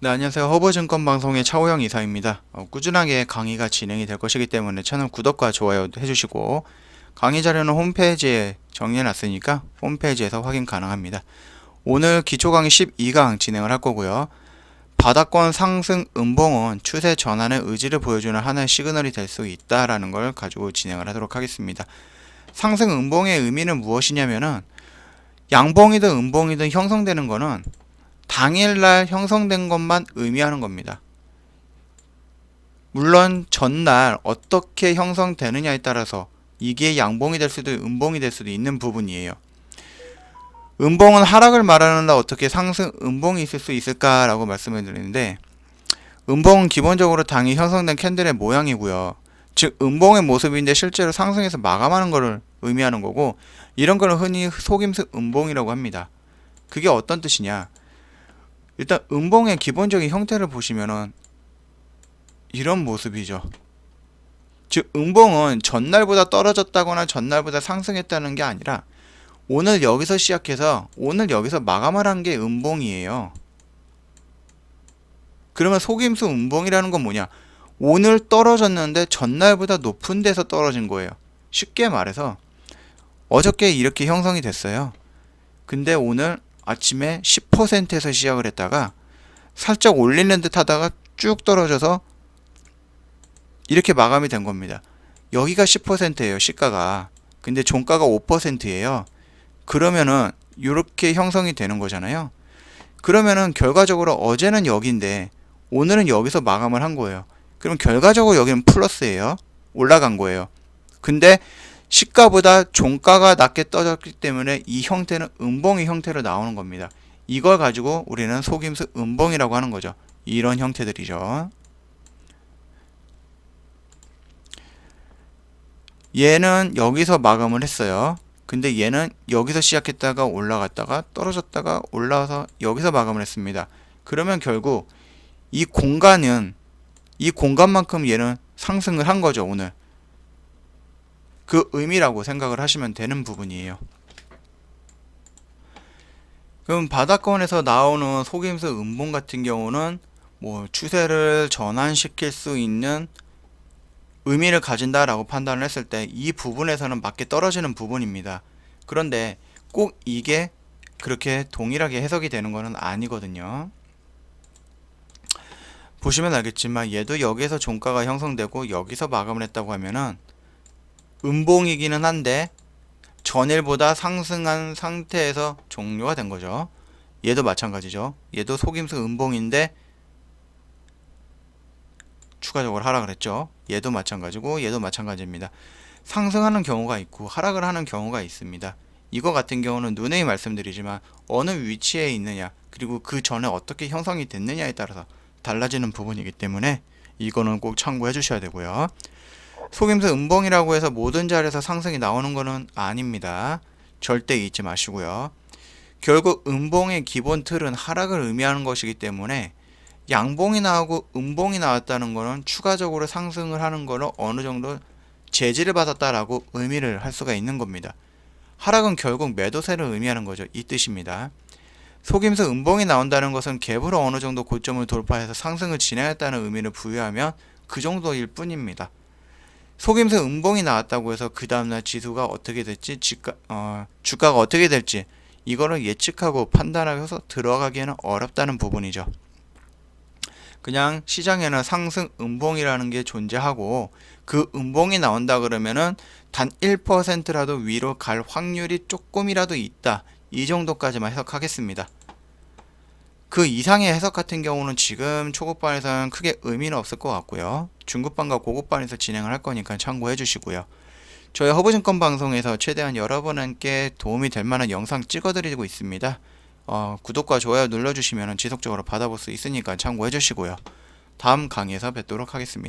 네, 안녕하세요. 허브증권 방송의 차호영 이사입니다. 꾸준하게 강의가 진행이 될 것이기 때문에 채널 구독과 좋아요 해주시고, 강의 자료는 홈페이지에 정리해놨으니까 홈페이지에서 확인 가능합니다. 오늘 기초 강의 12강 진행을 할 거고요. 바닥권 상승 음봉은 추세 전환의 의지를 보여주는 하나의 시그널이 될 수 있다라는 걸 가지고 진행을 하도록 하겠습니다. 상승 음봉의 의미는 무엇이냐면은 양봉이든 음봉이든 형성되는 거는 당일날 형성된 것만 의미하는 겁니다. 물론 전날 어떻게 형성되느냐에 따라서 이게 양봉이 될 수도 음봉이 될 수도 있는 부분이에요. 음봉은 하락을 말하는데 어떻게 상승 음봉이 있을 수 있을까라고 말씀을 드리는데, 음봉은 기본적으로 당일 형성된 캔들의 모양이고요. 즉 음봉의 모습인데 실제로 상승해서 마감하는 것을 의미하는 거고, 이런 걸 흔히 속임수 음봉이라고 합니다. 그게 어떤 뜻이냐? 일단 음봉의 기본적인 형태를 보시면은 이런 모습이죠. 즉 음봉은 전날보다 떨어졌다거나 전날보다 상승했다는 게 아니라 오늘 여기서 시작해서 오늘 여기서 마감을 한 게 음봉이에요. 그러면 속임수 음봉이라는 건 뭐냐? 오늘 떨어졌는데 전날보다 높은 데서 떨어진 거예요. 쉽게 말해서 어저께 이렇게 형성이 됐어요. 근데 오늘 아침에 10%에서 시작을 했다가 살짝 올리는 듯 하다가 쭉 떨어져서 이렇게 마감이 된 겁니다. 여기가 10%예요, 시가가. 근데 종가가 5%예요. 그러면은 이렇게 형성이 되는 거잖아요. 그러면은 결과적으로 어제는 여기인데 오늘은 여기서 마감을 한 거예요. 그럼 결과적으로 여기는 플러스예요. 올라간 거예요. 근데 시가보다 종가가 낮게 떨어졌기 때문에 이 형태는 음봉의 형태로 나오는 겁니다. 이걸 가지고 우리는 속임수 음봉이라고 하는 거죠. 이런 형태들이죠. 얘는 여기서 마감을 했어요. 근데 얘는 여기서 시작했다가 올라갔다가 떨어졌다가 올라와서 여기서 마감을 했습니다. 그러면 결국 이 공간만큼 얘는 상승을 한 거죠, 오늘. 그 의미라고 생각을 하시면 되는 부분이에요. 그럼 바닥권에서 나오는 속임수 음봉 같은 경우는 뭐 추세를 전환시킬 수 있는 의미를 가진다라고 판단을 했을 때 이 부분에서는 맞게 떨어지는 부분입니다. 그런데 꼭 이게 그렇게 동일하게 해석이 되는 것은 아니거든요. 보시면 알겠지만 얘도 여기에서 종가가 형성되고 여기서 마감을 했다고 하면은 음봉이기는 한데 전일보다 상승한 상태에서 종료가 된 거죠. 얘도 마찬가지죠. 얘도 속임수 음봉인데 추가적으로 하락을 했죠. 얘도 마찬가지고 얘도 마찬가지입니다. 상승하는 경우가 있고 하락을 하는 경우가 있습니다. 이거 같은 경우는 누누이 말씀드리지만 어느 위치에 있느냐 그리고 그 전에 어떻게 형성이 됐느냐에 따라서 달라지는 부분이기 때문에 이거는 꼭 참고해 주셔야 되고요. 속임수 음봉이라고 해서 모든 자리에서 상승이 나오는 것은 아닙니다. 절대 잊지 마시고요. 결국 음봉의 기본 틀은 하락을 의미하는 것이기 때문에 양봉이 나오고 음봉이 나왔다는 것은 추가적으로 상승을 하는 거로 어느 정도 제지를 받았다라고 의미를 할 수가 있는 겁니다. 하락은 결국 매도세를 의미하는 거죠. 이 뜻입니다. 속임수 음봉이 나온다는 것은 갭으로 어느 정도 고점을 돌파해서 상승을 진행했다는 의미를 부여하면 그 정도일 뿐입니다. 속임수 음봉이 나왔다고 해서 그 다음날 지수가 어떻게 될지 주가가 어떻게 될지 이거를 예측하고 판단하면서 들어가기에는 어렵다는 부분이죠. 그냥 시장에는 상승 음봉이라는 게 존재하고 그 음봉이 나온다 그러면은 단 1%라도 위로 갈 확률이 조금이라도 있다. 이 정도까지만 해석하겠습니다. 그 이상의 해석 같은 경우는 지금 초급반에서는 크게 의미는 없을 것 같고요. 중급반과 고급반에서 진행을 할 거니까 참고해 주시고요. 저희 허브증권 방송에서 최대한 여러분께 도움이 될 만한 영상 찍어드리고 있습니다. 구독과 좋아요 눌러주시면 지속적으로 받아볼 수 있으니까 참고해 주시고요. 다음 강의에서 뵙도록 하겠습니다.